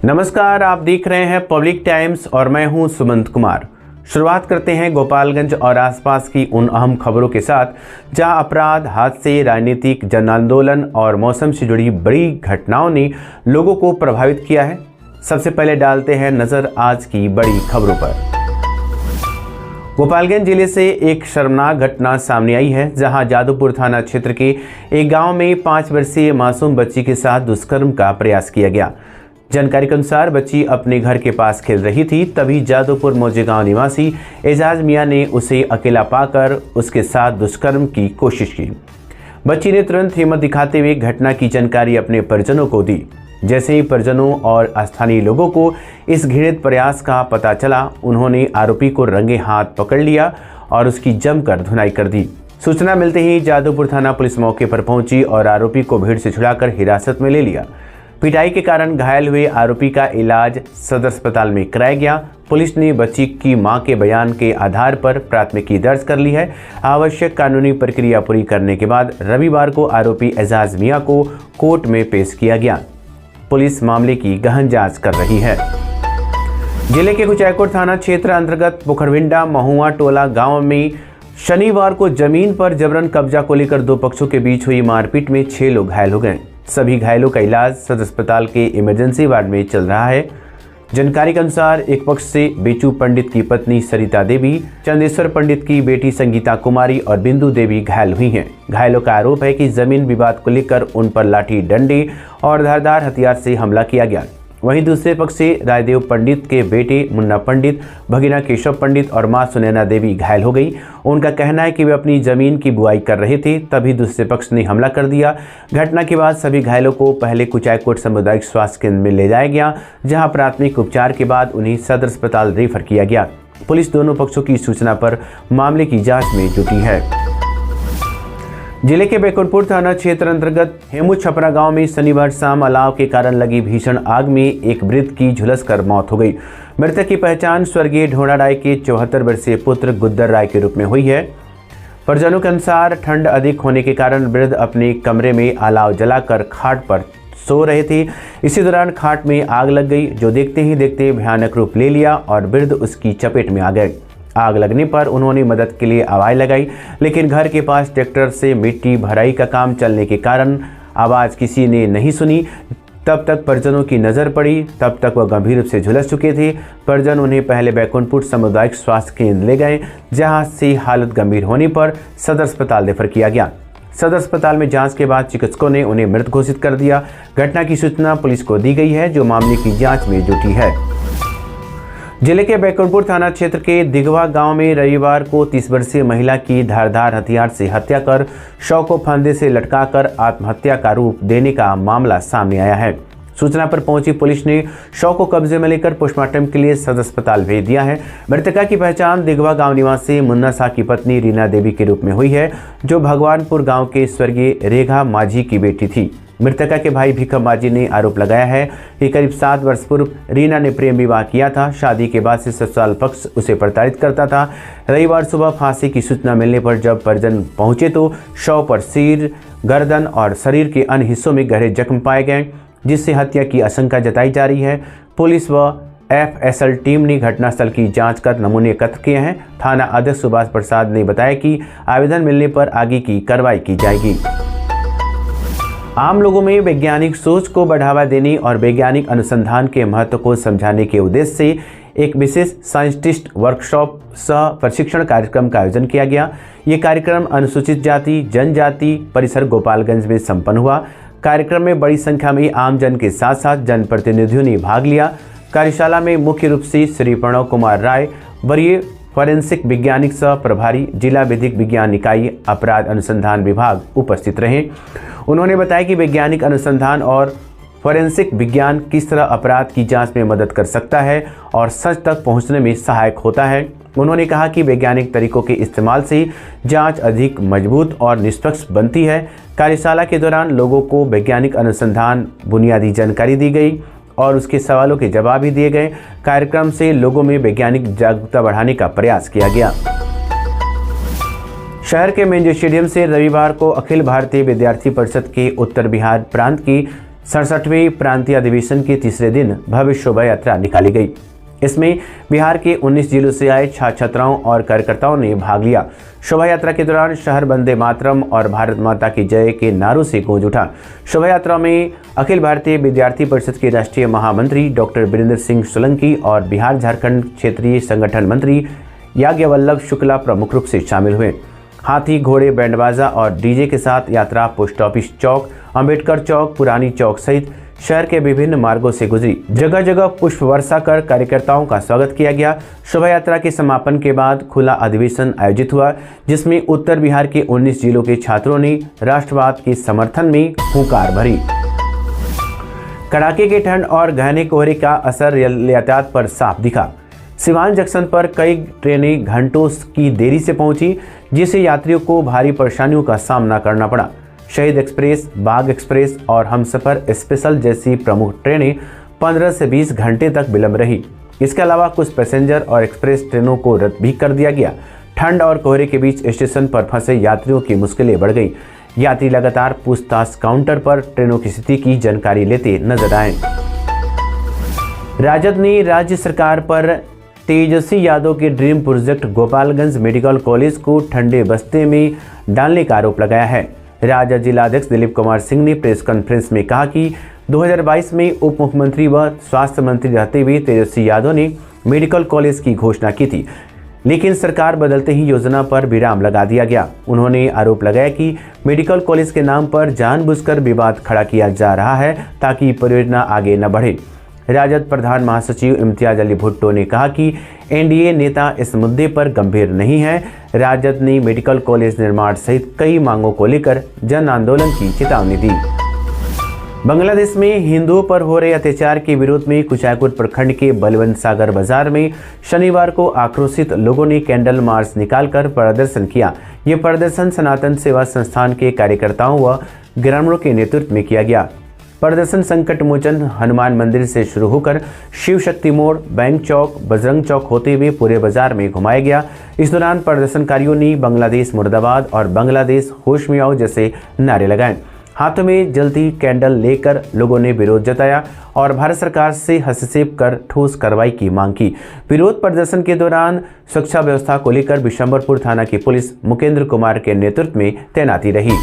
नमस्कार, आप देख रहे हैं पब्लिक टाइम्स और मैं हूं सुमंत कुमार। शुरुआत करते हैं गोपालगंज और आसपास की उन अहम खबरों के साथ जहां अपराध, हादसे, राजनीतिक, जन आंदोलन और मौसम से जुड़ी बड़ी घटनाओं ने लोगों को प्रभावित किया है। सबसे पहले डालते हैं नजर आज की बड़ी खबरों पर। गोपालगंज जिले से एक शर्मनाक घटना सामने आई है, जहां जादूपुर थाना क्षेत्र के एक गांव में 5 वर्षीय मासूम बच्ची के साथ दुष्कर्म का प्रयास किया गया। जानकारी के अनुसार बच्ची अपने घर के पास खेल रही थी, तभी जादूपुर मौजे गांव निवासी एजाज मियां ने उसे अकेला पाकर उसके साथ दुष्कर्म की कोशिश की। बच्ची ने तुरंत हिम्मत दिखाते हुए घटना की जानकारी अपने परिजनों को दी। जैसे ही परिजनों और स्थानीय लोगों को इस घृणित प्रयास का पता चला, उन्होंने आरोपी को रंगे हाथ पकड़ लिया और उसकी जमकर धुनाई कर दी। सूचना मिलते ही जादूपुर थाना पुलिस मौके पर पहुंची और आरोपी को भीड़ से छुड़ाकर हिरासत में ले लिया। पिटाई के कारण घायल हुए आरोपी का इलाज सदर अस्पताल में कराया गया। पुलिस ने बच्ची की मां के बयान के आधार पर प्राथमिकी दर्ज कर ली है। आवश्यक कानूनी प्रक्रिया पूरी करने के बाद रविवार को आरोपी एजाज मियां को कोर्ट में पेश किया गया। पुलिस मामले की गहन जांच कर रही है। जिले के कुचायकोट थाना क्षेत्र अंतर्गत पुखरविंडा महुआ टोला गांव में शनिवार को जमीन पर जबरन कब्जा को लेकर 2 पक्षों के बीच हुई मारपीट में 6 लोग घायल हो गए। सभी घायलों का इलाज सदर अस्पताल के इमरजेंसी वार्ड में चल रहा है। जानकारी के अनुसार एक पक्ष से बेचू पंडित की पत्नी सरिता देवी, चंदेश्वर पंडित की बेटी संगीता कुमारी और बिंदु देवी घायल हुई हैं। घायलों का आरोप है कि जमीन विवाद को लेकर उन पर लाठी, डंडे और धारदार हथियार से हमला किया गया। वहीं दूसरे पक्ष से रायदेव पंडित के बेटे मुन्ना पंडित, भगीना केशव पंडित और मां सुनैना देवी घायल हो गई। उनका कहना है कि वे अपनी जमीन की बुआई कर रहे थे, तभी दूसरे पक्ष ने हमला कर दिया। घटना के बाद सभी घायलों को पहले कुचायकोट सामुदायिक स्वास्थ्य केंद्र में ले जाया गया, जहां प्राथमिक उपचार के बाद उन्हें सदर अस्पताल रेफर किया गया। पुलिस दोनों पक्षों की सूचना पर मामले की जाँच में जुटी है। जिले के बैकुंठपुर थाना क्षेत्र अंतर्गत हेमू छपरा गांव में शनिवार शाम अलाव के कारण लगी भीषण आग में एक वृद्ध की झुलसकर मौत हो गई। मृतक की पहचान स्वर्गीय ढोणा राय के 74 वर्षीय पुत्र गुद्दर राय के रूप में हुई है। परिजनों के अनुसार ठंड अधिक होने के कारण वृद्ध अपने कमरे में अलाव जलाकर खाट पर सो रहे थे। इसी दौरान खाट में आग लग गई, जो देखते ही देखते भयानक रूप ले लिया और वृद्ध उसकी चपेट में आ गए। आग लगने पर उन्होंने मदद के लिए आवाज़ लगाई, लेकिन घर के पास ट्रैक्टर से मिट्टी भराई का काम चलने के कारण आवाज़ किसी ने नहीं सुनी। तब तक परिजनों की नज़र पड़ी, तब तक वह गंभीर रूप से झुलस चुके थे। परिजन उन्हें पहले बैकुंठपुर सामुदायिक स्वास्थ्य केंद्र ले गए, जहां से हालत गंभीर होने पर सदर अस्पताल रेफर किया गया। सदर अस्पताल में जांच के बाद चिकित्सकों ने उन्हें मृत घोषित कर दिया। घटना की सूचना पुलिस को दी गई है, जो मामले की जाँच में जुटी है। जिले के बैकुंठपुर थाना क्षेत्र के दिघवा गांव में रविवार को 30 वर्षीय महिला की धारदार हथियार से हत्या कर शव को फंदे से लटकाकर आत्महत्या का रूप देने का मामला सामने आया है। सूचना पर पहुंची पुलिस ने शव को कब्जे में लेकर पोस्टमार्टम के लिए सदर अस्पताल भेज दिया है। मृतका की पहचान दिघवा गांव निवासी मुन्ना शाह की पत्नी रीना देवी के रूप में हुई है, जो भगवानपुर गाँव के स्वर्गीय रेखा माझी की बेटी थी। मृतका के भाई भिखम माझी ने आरोप लगाया है कि करीब 7 वर्ष पूर्व रीना ने प्रेम विवाह किया था। शादी के बाद से ससुराल पक्ष उसे प्रताड़ित करता था। रविवार सुबह फांसी की सूचना मिलने पर जब परिजन पहुंचे तो शव पर सिर, गर्दन और शरीर के अन्य हिस्सों में गहरे जख्म पाए गए, जिससे हत्या की आशंका जताई जा रही है। पुलिस व FSL टीम ने घटनास्थल की जांच कर नमूने एकत्र किए हैं। थाना अध्यक्ष सुभाष प्रसाद ने बताया कि आवेदन मिलने पर आगे की कार्रवाई की जाएगी। आम लोगों में वैज्ञानिक सोच को बढ़ावा देने और वैज्ञानिक अनुसंधान के महत्व को समझाने के उद्देश्य से एक विशेष साइंटिस्ट वर्कशॉप सह प्रशिक्षण कार्यक्रम का आयोजन किया गया। ये कार्यक्रम अनुसूचित जाति जनजाति परिसर गोपालगंज में संपन्न हुआ। कार्यक्रम में बड़ी संख्या में आमजन के साथ साथ जनप्रतिनिधियों ने भाग लिया। कार्यशाला में मुख्य रूप से श्री प्रणव कुमार राय, वरीय फॉरेंसिक वैज्ञानिक सह प्रभारी, जिला विधिक विज्ञान इकाई, अपराध अनुसंधान विभाग उपस्थित रहे। उन्होंने बताया कि वैज्ञानिक अनुसंधान और फॉरेंसिक विज्ञान किस तरह अपराध की जांच में मदद कर सकता है और सच तक पहुंचने में सहायक होता है। उन्होंने कहा कि वैज्ञानिक तरीकों के इस्तेमाल से जांच अधिक मजबूत और निष्पक्ष बनती है। कार्यशाला के दौरान लोगों को वैज्ञानिक अनुसंधान बुनियादी जानकारी दी गई और उसके सवालों के जवाब भी दिए गए। कार्यक्रम से लोगों में वैज्ञानिक जागरूकता बढ़ाने का प्रयास किया गया। शहर के मेन स्टेडियम से रविवार को अखिल भारतीय विद्यार्थी परिषद के उत्तर बिहार प्रांत की 67वें प्रांतीय अधिवेशन के तीसरे दिन भव्य शोभा यात्रा निकाली गई। इसमें बिहार के 19 जिलों से आए छात्र छात्राओं और कार्यकर्ताओं ने भाग लिया। शोभा यात्रा के दौरान शहर वंदे मातरम और भारत माता की जय के नारों से गूंज उठा। शोभा यात्रा में अखिल भारतीय विद्यार्थी परिषद के राष्ट्रीय महामंत्री डॉक्टर वीरेंद्र सिंह सोलंकी और बिहार झारखंड क्षेत्रीय संगठन मंत्री याज्ञवल्लभ शुक्ला प्रमुख रूप से शामिल हुए। हाथी, घोड़े, बैंडबाजा और डीजे के साथ यात्रा पोस्ट ऑफिस चौक, अंबेडकर चौक, पुरानी चौक सहित शहर के विभिन्न मार्गों से गुजरी। जगह जगह पुष्प वर्षा कर कार्यकर्ताओं का स्वागत किया गया। शोभा यात्रा के समापन के बाद खुला अधिवेशन आयोजित हुआ, जिसमें उत्तर बिहार के 19 जिलों के छात्रों ने राष्ट्रवाद के समर्थन में हुंकार भरी। कड़ाके की ठंड और घने कोहरे का असर रेल यातायात पर साफ दिखा। सिवान जंक्शन पर कई ट्रेनें घंटों की देरी से पहुंची, जिससे यात्रियों को भारी परेशानियों का सामना करना पड़ा। शहीद एक्सप्रेस, बाग एक्सप्रेस और हमसफर स्पेशल जैसी प्रमुख ट्रेनें 15 से 20 घंटे तक विलंब रही। इसके अलावा कुछ पैसेंजर और एक्सप्रेस ट्रेनों को रद्द भी कर दिया गया। ठंड और कोहरे के बीच स्टेशन पर फंसे यात्रियों की मुश्किलें बढ़ गई। यात्री लगातार पूछताछ काउंटर पर ट्रेनों की स्थिति की जानकारी लेते नजर आए। राजद ने राज्य सरकार पर तेजस्वी यादव के dream project Gopalganj medical college को ठंडे बस्ते में डालने का आरोप लगाया है। राजद जिलाध्यक्ष दिलीप कुमार सिंह ने प्रेस कॉन्फ्रेंस में कहा कि 2022 में उप मुख्यमंत्री व स्वास्थ्य मंत्री रहते हुए तेजस्वी यादव ने मेडिकल कॉलेज की घोषणा की थी, लेकिन सरकार बदलते ही योजना पर विराम लगा दिया गया। उन्होंने आरोप लगाया कि मेडिकल कॉलेज के नाम पर जानबूझकर विवाद खड़ा किया जा रहा है ताकि परियोजना आगे न बढ़े। राजद प्रधान महासचिव इम्तियाज अली भुट्टो ने कहा कि एनडीए नेता इस मुद्दे पर गंभीर नहीं है। राजद ने मेडिकल कॉलेज निर्माण सहित कई मांगों को लेकर जन आंदोलन की चेतावनी दी। बांग्लादेश में हिंदुओं पर हो रहे अत्याचार के विरोध में कुचायकोट प्रखंड के बलवंत सागर बाजार में शनिवार को आक्रोशित लोगों ने कैंडल मार्च निकालकर प्रदर्शन किया। ये प्रदर्शन सनातन सेवा संस्थान के कार्यकर्ताओं व ग्रामीणों के नेतृत्व में किया गया। प्रदर्शन संकट मोचन हनुमान मंदिर से शुरू होकर शिव शक्ति मोड़, बैंक चौक, बजरंग चौक होते हुए पूरे बाजार में घुमाया गया। इस दौरान प्रदर्शनकारियों ने बांग्लादेश मुर्दाबाद और बांग्लादेश होश में आओ जैसे नारे लगाए। हाथों में जलती कैंडल लेकर लोगों ने विरोध जताया और भारत सरकार से हस्तक्षेप कर ठोस कार्रवाई की मांग की। विरोध प्रदर्शन के दौरान सुरक्षा व्यवस्था को लेकर बिशंबरपुर थाना की पुलिस मुकेंद्र कुमार के नेतृत्व में तैनाती रही।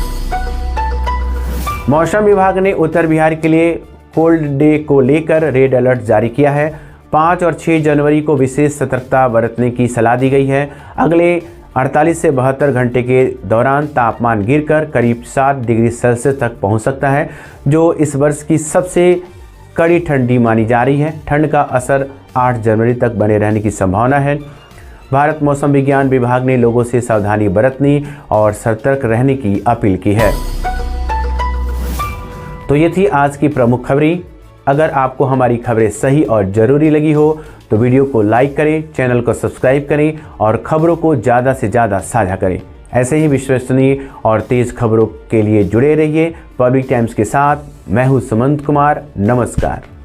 मौसम विभाग ने उत्तर बिहार के लिए कोल्ड डे को लेकर रेड अलर्ट जारी किया है। 5 और 6 जनवरी को विशेष सतर्कता बरतने की सलाह दी गई है। अगले 48 से 72 घंटे के दौरान तापमान गिरकर करीब 7 डिग्री सेल्सियस तक पहुंच सकता है, जो इस वर्ष की सबसे कड़ी ठंडी मानी जा रही है। ठंड का असर 8 जनवरी तक बने रहने की संभावना है। भारत मौसम विज्ञान विभाग ने लोगों से सावधानी बरतने और सतर्क रहने की अपील की है। तो ये थी आज की प्रमुख खबरें। अगर आपको हमारी खबरें सही और ज़रूरी लगी हो तो वीडियो को लाइक करें, चैनल को सब्सक्राइब करें और खबरों को ज़्यादा से ज़्यादा साझा करें। ऐसे ही विश्वसनीय और तेज़ खबरों के लिए जुड़े रहिए पब्लिक टाइम्स के साथ। मैं हूँ सुमंत कुमार। नमस्कार।